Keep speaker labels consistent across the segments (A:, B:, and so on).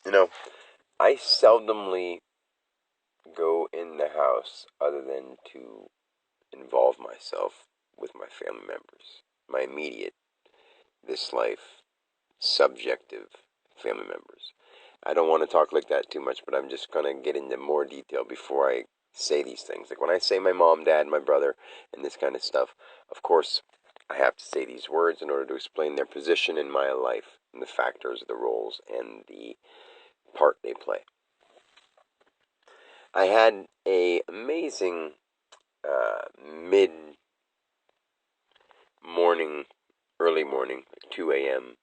A: You know, I seldomly go in the house other than to involve myself with my family members, my immediate, this life, subjective family members. I don't want to talk like that too much, but I'm just going to get into more detail before I say these things. Like when I say my mom, dad, my brother, and this kind of stuff, of course, I have to say these words in order to explain their position in my life, and the factors, the roles, and the part they play. I had a amazing mid morning, early morning, 2 a.m.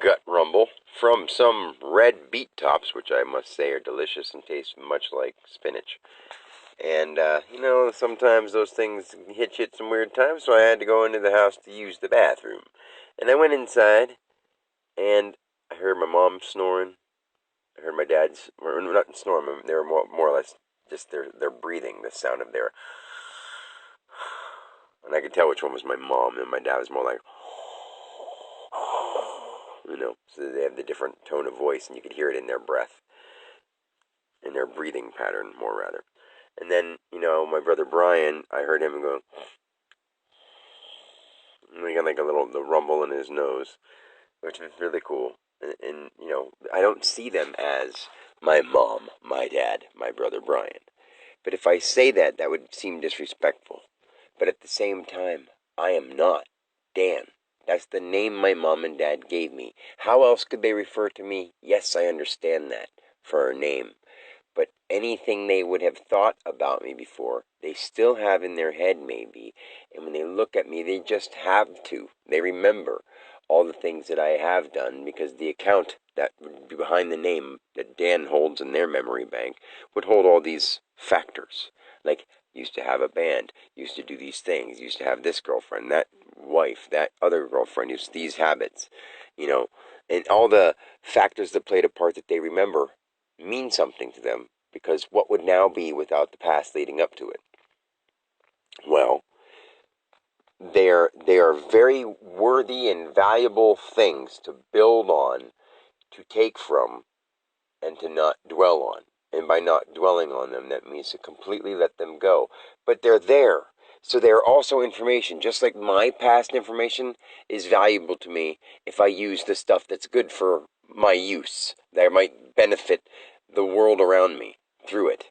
A: gut rumble from some red beet tops, which I must say are delicious and taste much like spinach. And, sometimes those things hit you at some weird times, so I had to go into the house to use the bathroom. And I went inside, and I heard my mom snoring. I heard my dad's, or not snoring, they were more or less just their breathing, the sound of their, and I could tell which one was my mom, and my dad was more like, so they have the different tone of voice, and you could hear it in their breath, in their breathing pattern, more rather. And then, my brother Brian, I heard him go, and he got like the rumble in his nose, which was really cool. And I don't see them as my mom, my dad, my brother Brian. But if I say that, that would seem disrespectful. But at the same time, I am not Dan. That's the name my mom and dad gave me. How else could they refer to me? Yes, I understand that, for a name. But anything they would have thought about me before, they still have in their head maybe. And when they look at me, they just have to. They remember all the things that I have done because the account that would be behind the name that Dan holds in their memory bank would hold all these factors. Like, used to have a band, used to do these things, used to have this girlfriend, that wife, that other girlfriend, used these habits, and all the factors that played a part that they remember mean something to them because what would now be without the past leading up to it? Well, they are very worthy and valuable things to build on, to take from, and to not dwell on. And by not dwelling on them, that means to completely let them go. But they're there. So they are also information. Just like my past information is valuable to me if I use the stuff that's good for my use, that might benefit the world around me through it.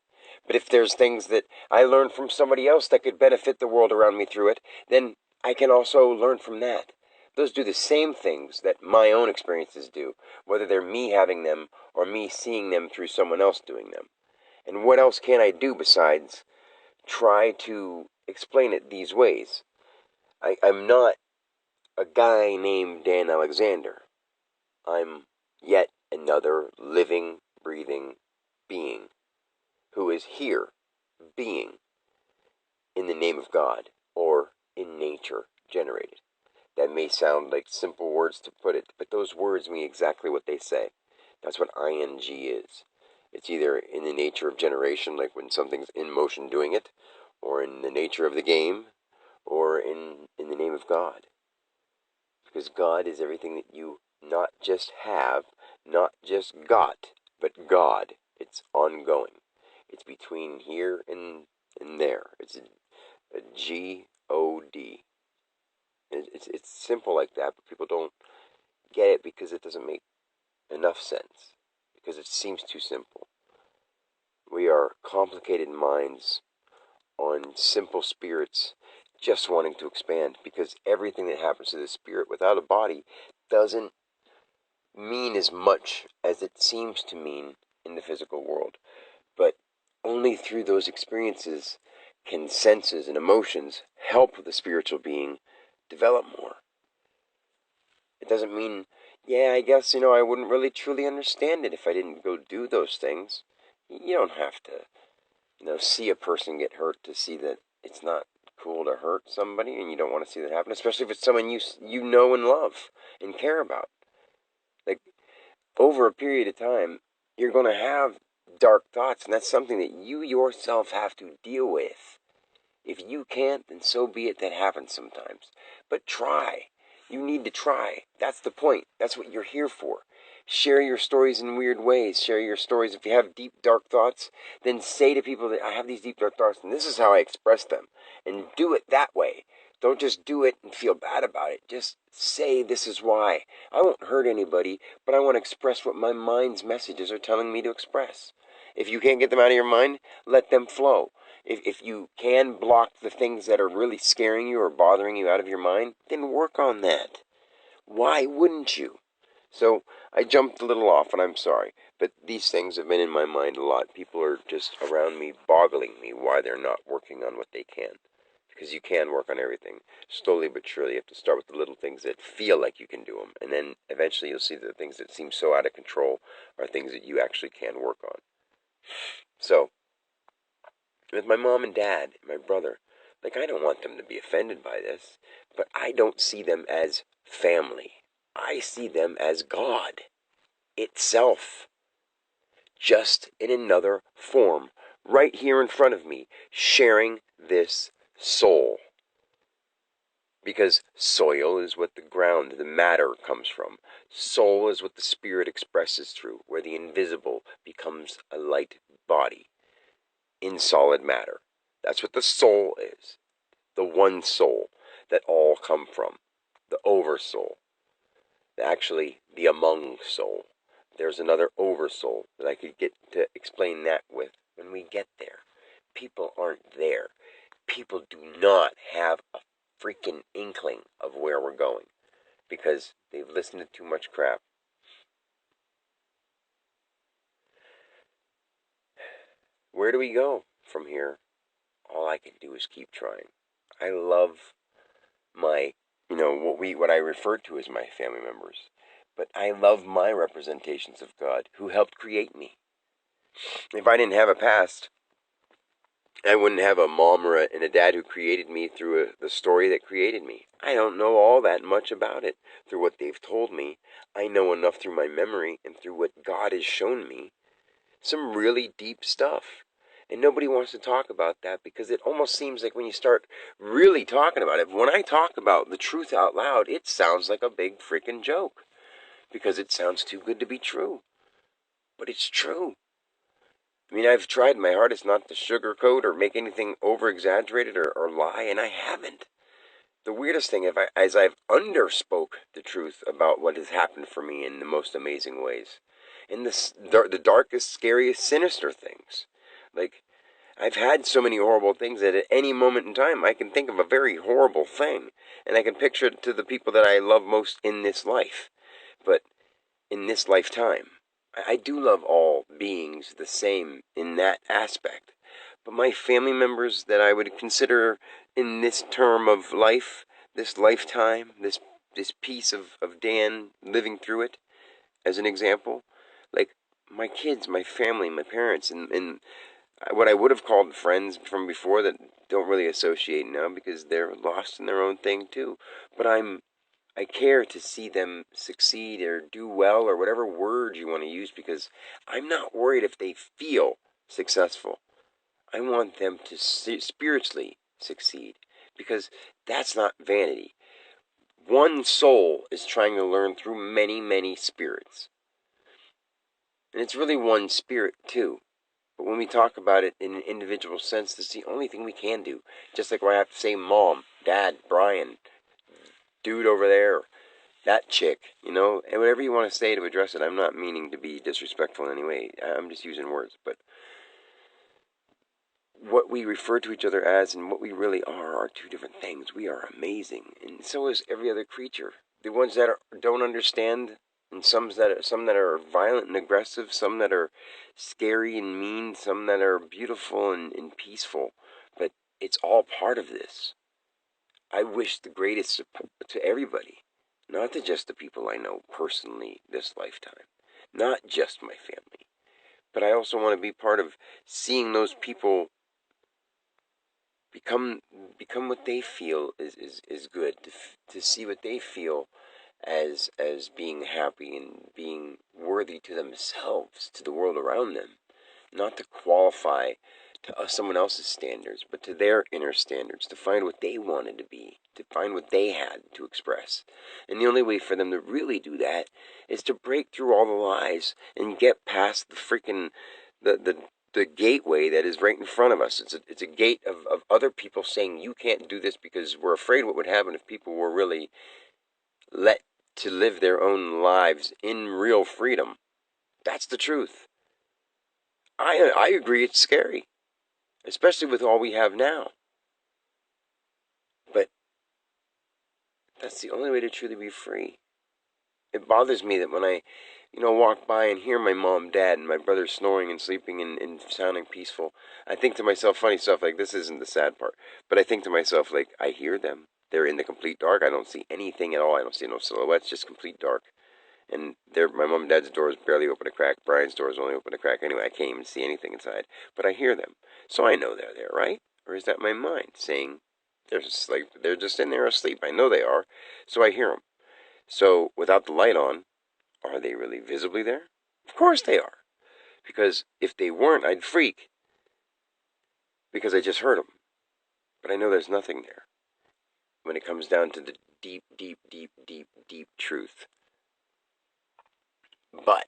A: But if there's things that I learned from somebody else that could benefit the world around me through it, then I can also learn from that. Those do the same things that my own experiences do, whether they're me having them or me seeing them through someone else doing them. And what else can I do besides try to explain it these ways? I'm not a guy named Dan Alexander. I'm yet another living, breathing being who is here, being in the name of God or in nature generated. That may sound like simple words to put it, but those words mean exactly what they say. That's what ing is. It's either in the nature of generation, like when something's in motion doing it, or in the nature of the game, or in the name of God. Because God is everything that you not just have, not just got, but God. It's ongoing. It's between here and there. It's a G-O-D. It's simple like that, but people don't get it because it doesn't make enough sense. Because it seems too simple. We are complicated minds on simple spirits just wanting to expand, because everything that happens to the spirit without a body doesn't mean as much as it seems to mean in the physical world. But only through those experiences can senses and emotions help the spiritual being develop more. It doesn't mean, yeah, I guess, I wouldn't really truly understand it if I didn't go do those things. You don't have to, see a person get hurt to see that it's not cool to hurt somebody, and you don't want to see that happen, especially if it's someone you know and love and care about. Like, over a period of time, you're going to have dark thoughts, and that's something that you yourself have to deal with. If you can't, then so be it. That happens sometimes. But try. You need to try. That's the point. That's what you're here for. Share your stories in weird ways. Share your stories. If you have deep, dark thoughts, then say to people that I have these deep, dark thoughts, and this is how I express them. And do it that way. Don't just do it and feel bad about it. Just say this is why. I won't hurt anybody, but I want to express what my mind's messages are telling me to express. If you can't get them out of your mind, let them flow. If you can block the things that are really scaring you or bothering you out of your mind, then work on that. Why wouldn't you? So I jumped a little off, and I'm sorry, but these things have been in my mind a lot. People are just around me boggling me why they're not working on what they can. Because you can work on everything. Slowly but surely, you have to start with the little things that feel like you can do them. And then eventually you'll see that the things that seem so out of control are things that you actually can work on. So, with my mom and dad, my brother, like, I don't want them to be offended by this, but I don't see them as family. I see them as God itself, just in another form, right here in front of me, sharing this soul. Because soil is what the ground, the matter, comes from. Soul is what the spirit expresses through, where the invisible becomes a light body in solid matter. That's what the soul is. The one soul that all come from. The oversoul. Actually, the among soul. There's another oversoul that I could get to explain that with when we get there. People aren't there. People do not have a freaking inkling of where we're going because they've listened to too much crap. Where do we go from here? All I can do is keep trying. I love my, what I refer to as my family members, but I love my representations of God who helped create me. If I didn't have a past, I wouldn't have a mom and a dad who created me through the story that created me. I don't know all that much about it through what they've told me. I know enough through my memory and through what God has shown me. Some really deep stuff. And nobody wants to talk about that because it almost seems like when you start really talking about it, when I talk about the truth out loud, it sounds like a big freaking joke because it sounds too good to be true. But it's true. I mean, I've tried my hardest not to sugarcoat or make anything over-exaggerated or lie, and I haven't. The weirdest thing is I've underspoke the truth about what has happened for me in the most amazing ways. In the darkest, scariest, sinister things. Like, I've had so many horrible things that at any moment in time I can think of a very horrible thing, and I can picture it to the people that I love most in this life. But in this lifetime, I do love all beings the same in that aspect. But my family members that I would consider in this term of life, this lifetime, this piece of Dan living through it, as an example, like my kids, my family, my parents, and what I would have called friends from before that don't really associate now because they're lost in their own thing too. But I care to see them succeed or do well or whatever word you want to use because I'm not worried if they feel successful. I want them to spiritually succeed because that's not vanity. One soul is trying to learn through many, many spirits. And it's really one spirit too. But when we talk about it in an individual sense, this is the only thing we can do. Just like when I have to say mom, dad, Brian, dude over there, that chick, and whatever you want to say to address it. I'm not meaning to be disrespectful in any way. I'm just using words. But what we refer to each other as and what we really are two different things. We are amazing, and so is every other creature. The ones that don't understand, and some that are violent and aggressive, some that are scary and mean, some that are beautiful and peaceful. But it's all part of this. I wish the greatest to everybody. Not to just the people I know personally this lifetime. Not just my family. But I also want to be part of seeing those people become what they feel is good. To see what they feel as being happy and being worthy to themselves, to the world around them. Not to qualify to someone else's standards, but to their inner standards, to find what they wanted to be, to find what they had to express. And the only way for them to really do that is to break through all the lies and get past the freaking the gateway that is right in front of us. It's a gate of other people saying you can't do this because we're afraid what would happen if people were really let to live their own lives in real freedom. That's the truth. I agree it's scary, especially with all we have now. But that's the only way to truly be free. It bothers me that when I, walk by and hear my mom, dad, and my brother snoring and sleeping and sounding peaceful, I think to myself funny stuff like, this isn't the sad part, but I think to myself, like, I hear them. They're in the complete dark. I don't see anything at all. I don't see no silhouettes, just complete dark. And my mom and dad's door is barely open a crack. Brian's door is only open a crack anyway. I can't even see anything inside. But I hear them. So I know they're there, right? Or is that my mind saying they're just in there asleep? I know they are. So I hear them. So without the light on, are they really visibly there? Of course they are. Because if they weren't, I'd freak. Because I just heard them. But I know there's nothing there. When it comes down to the deep, deep, deep, deep, deep truth. But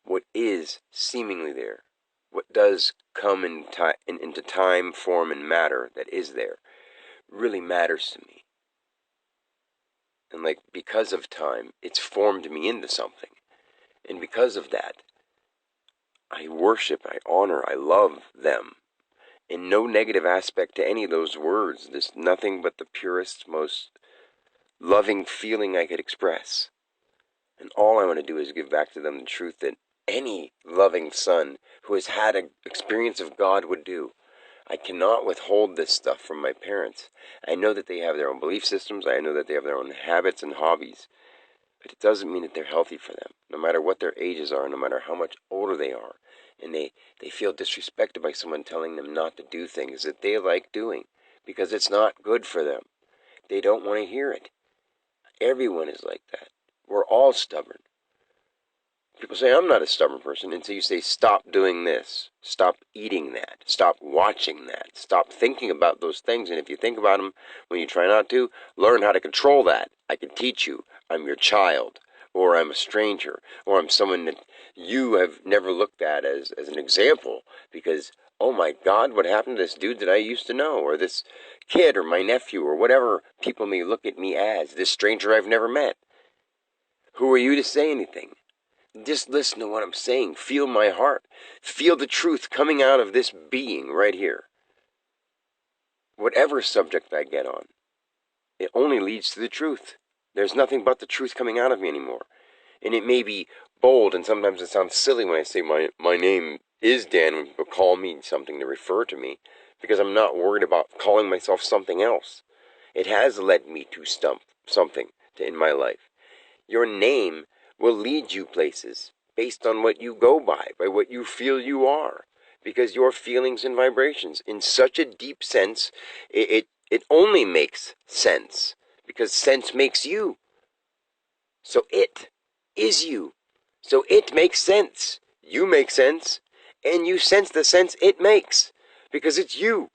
A: what is seemingly there, what does come into time, form, and matter that is there, really matters to me. And because of time, it's formed me into something. And because of that, I worship, I honor, I love them. In no negative aspect to any of those words. There's nothing but the purest, most loving feeling I could express. And all I want to do is give back to them the truth that any loving son who has had an experience of God would do. I cannot withhold this stuff from my parents. I know that they have their own belief systems. I know that they have their own habits and hobbies. But it doesn't mean that they're healthy for them, no matter what their ages are, no matter how much older they are. And they feel disrespected by someone telling them not to do things that they like doing because it's not good for them. They don't want to hear it. Everyone is like that. We're all stubborn. People say, I'm not a stubborn person until you say, stop doing this, stop eating that, stop watching that, stop thinking about those things. And if you think about them when you try not to, learn how to control that. I can teach you. I'm your child, or I'm a stranger, or I'm someone that you have never looked at as an example because, oh my God, what happened to this dude that I used to know, or this kid, or my nephew, or whatever people may look at me as, this stranger I've never met. Who are you to say anything? Just listen to what I'm saying. Feel my heart. Feel the truth coming out of this being right here. Whatever subject I get on, it only leads to the truth. There's nothing but the truth coming out of me anymore. And it may be bold, and sometimes it sounds silly when I say my name is Dan, when people call me something to refer to me, because I'm not worried about calling myself something else. It has led me to something in my life. Your name will lead you places based on what you go by what you feel you are, because your feelings and vibrations, in such a deep sense, it only makes sense, because sense makes you. So it is you. So it makes sense. You make sense, and you sense the sense it makes, because it's you.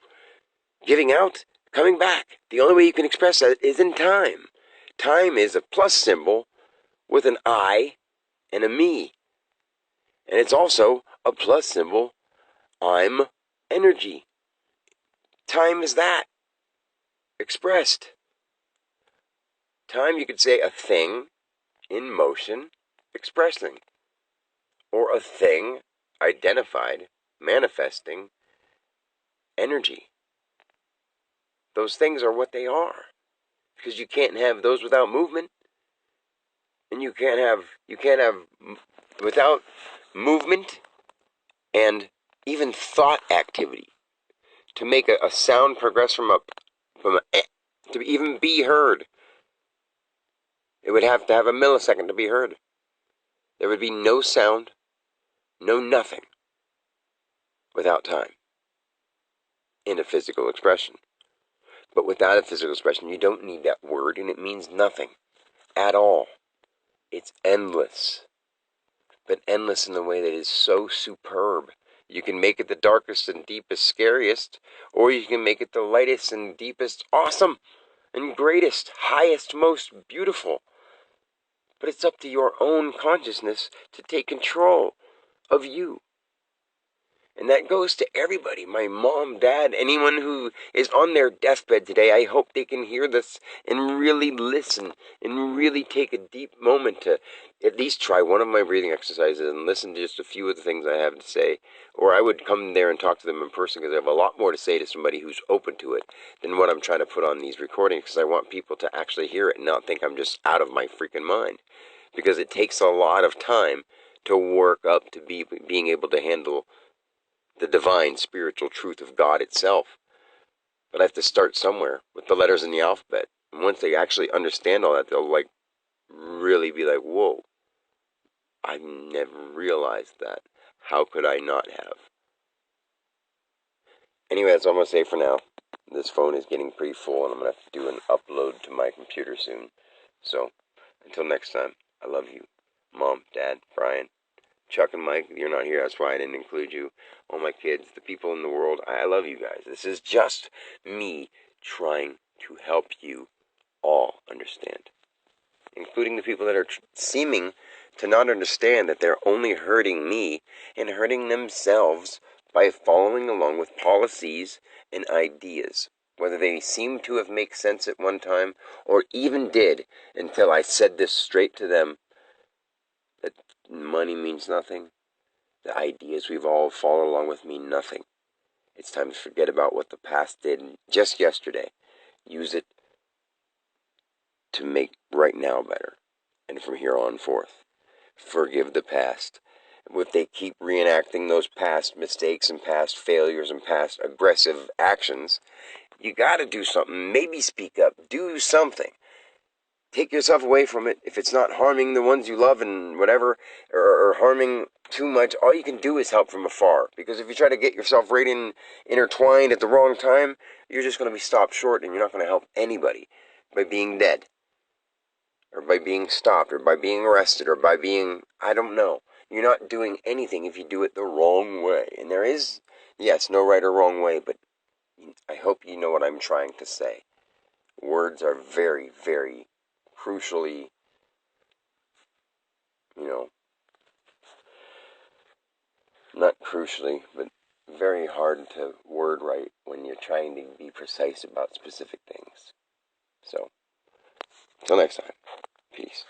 A: Giving out, coming back. The only way you can express that is in time. Time is a plus symbol with an I and a me. And it's also a plus symbol. I'm energy. Time is that. Expressed. Time, you could say, a thing in motion, expressing. Or a thing identified, manifesting energy. Those things are what they are. Because you can't have those without movement. And you can't have without movement and even thought activity. To make a sound progress from to even be heard, it would have to have a millisecond to be heard. There would be no sound, no nothing, without time in a physical expression. But without a physical expression, you don't need that word, and it means nothing at all. It's endless, but endless in a way that is so superb You can make it the darkest and deepest, scariest, or you can make it the lightest and deepest, awesome and greatest, highest, most beautiful. But it's up to your own consciousness to take control of you. And that goes to everybody, my mom, dad, anyone who is on their deathbed today. I hope they can hear this and really listen and really take a deep moment to at least try one of my breathing exercises and listen to just a few of the things I have to say. Or I would come there and talk to them in person, because I have a lot more to say to somebody who's open to it than what I'm trying to put on these recordings, because I want people to actually hear it and not think I'm just out of my freaking mind. Because it takes a lot of time to work up to being able to handle the divine spiritual truth of God itself. But I have to start somewhere with the letters in the alphabet. And once they actually understand all that, they'll really be like, whoa, I never realized that. How could I not have? Anyway, that's all I'm going to say for now. This phone is getting pretty full, and I'm going to have to do an upload to my computer soon. So, until next time, I love you. Mom, Dad, Brian, Chuck and Mike, you're not here, that's why I didn't include you. All my kids, the people in the world, I love you guys. This is just me trying to help you all understand. Including the people that are seeming to not understand that they're only hurting me and hurting themselves by following along with policies and ideas. Whether they seem to have made sense at one time, or even did until I said this straight to them, that money means nothing. The ideas we've all followed along with mean nothing. It's time to forget about what the past did just yesterday. Use it to make right now better. And from here on forth, forgive the past. If they keep reenacting those past mistakes and past failures and past aggressive actions, you gotta do something. Maybe speak up. Do something. Take yourself away from it. If it's not harming the ones you love and whatever, or harming too much, all you can do is help from afar. Because if you try to get yourself right intertwined at the wrong time, you're just going to be stopped short, and you're not going to help anybody by being dead, or by being stopped, or by being arrested, or by being, I don't know. You're not doing anything if you do it the wrong way. And there is, yes, no right or wrong way, but I hope you know what I'm trying to say. Words are very, very crucially, not crucially, but very hard to word right when you're trying to be precise about specific things. So, until next time, peace.